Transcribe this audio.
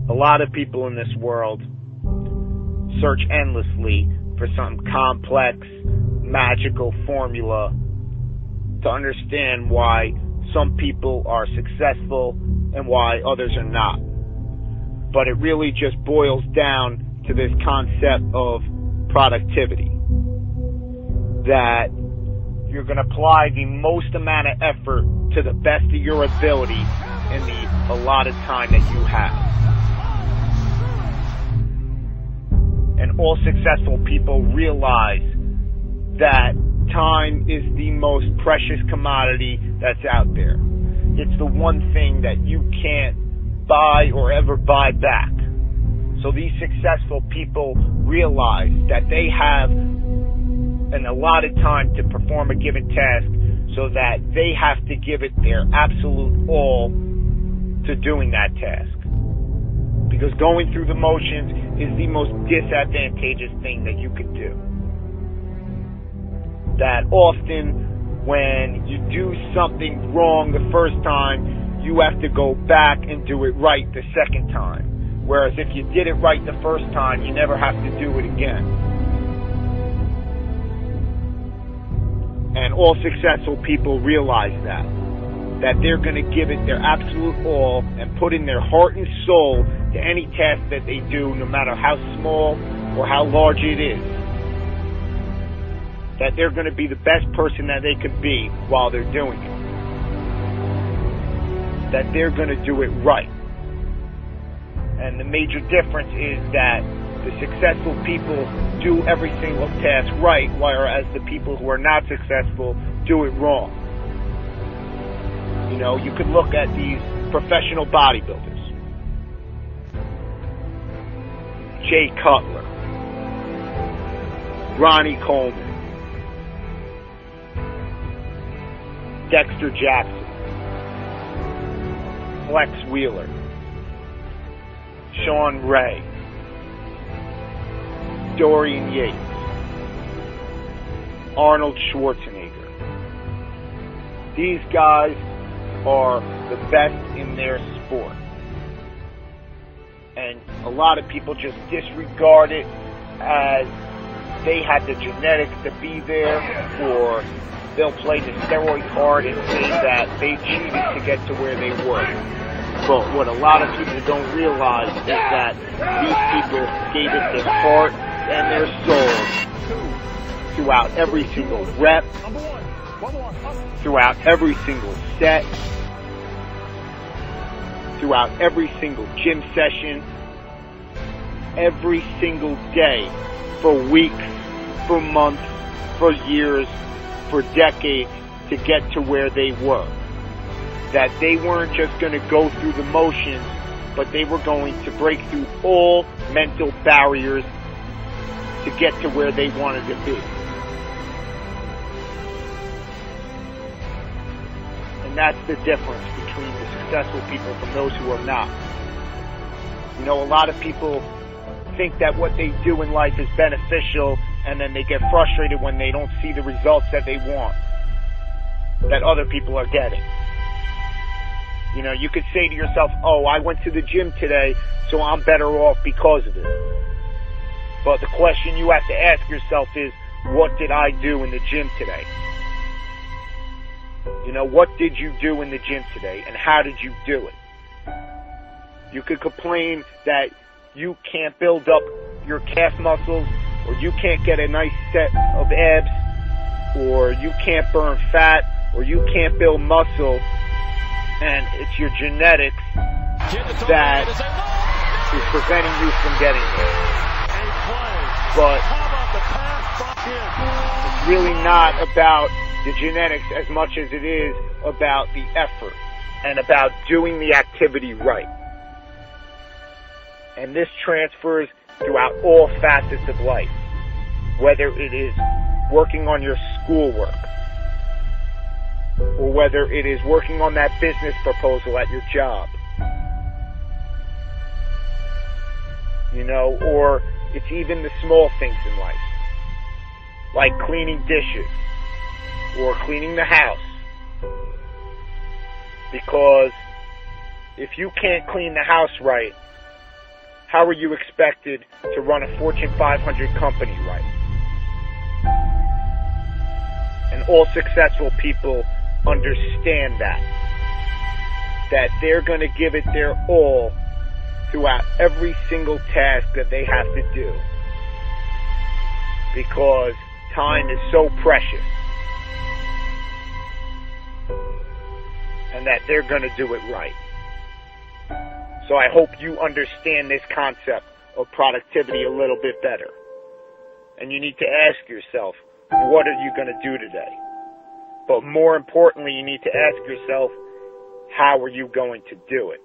A lot of people in this world search endlessly for some complex, magical formula to understand why some people are successful and why others are not. But it really just boils down to this concept of productivity. That you're going to apply the most amount of effort to the best of your ability in the allotted time that you have. And all successful people realize that time is the most precious commodity that's out there. It's the one thing that you can't buy or ever buy back. So these successful people realize that they have an allotted time to perform a given task, so that they have to give it their absolute all to doing that task. Because going through the motions is the most disadvantageous thing that you could do. That often when you do something wrong the first time, you have to go back and do it right the second time. Whereas if you did it right the first time, you never have to do it again. And all successful people realize that they're going to give it their absolute all and put in their heart and soul to any task that they do, no matter how small or how large it is. That they're going to be the best person that they could be while they're doing it. That they're going to do it right. And the major difference is that the successful people do every single task right, whereas the people who are not successful do it wrong. You know, you could look at these professional bodybuilders. Jay Cutler, Ronnie Coleman, Dexter Jackson, Flex Wheeler, Sean Ray, Dorian Yates, Arnold Schwarzenegger. These guys are the best in their sport. And a lot of people just disregard it as they had the genetics to be there, or they'll play the steroid card and say that they cheated to get to where they were. But what a lot of people don't realize is that these people gave it their heart and their soul throughout every single rep, throughout every single set, throughout every single gym session, every single day for weeks for months, for years, for decades to get to where they were. That they weren't just going to go through the motions, but they were going to break through all mental barriers to get to where they wanted to be. And that's the difference between the successful people from those who are not. You know, a lot of people think that what they do in life is beneficial, and then they get frustrated when they don't see the results that they want, that other people are getting. You know, you could say to yourself, oh, I went to the gym today, so I'm better off because of it. But the question you have to ask yourself is, what did I do in the gym today? You know, what did you do in the gym today, and how did you do it? You could complain that you can't build up your calf muscles, or you can't get a nice set of abs, or you can't burn fat, or you can't build muscle, and it's your genetics that is preventing you from getting there. But it's really not about the genetics as much as it is about the effort and about doing the activity right. And this transfers throughout all facets of life, whether it is working on your schoolwork, or whether it is working on that business proposal at your job, you know, or it's even the small things in life, like cleaning dishes or cleaning the house. Because if you can't clean the house right, how are you expected to run a Fortune 500 company right? And all successful people understand that they're going to give it their all throughout every single task that they have to do, because time is so precious, and that they're going to do it right. So I hope you understand this concept of productivity a little bit better. And you need to ask yourself, what are you going to do today? But more importantly, you need to ask yourself, how are you going to do it?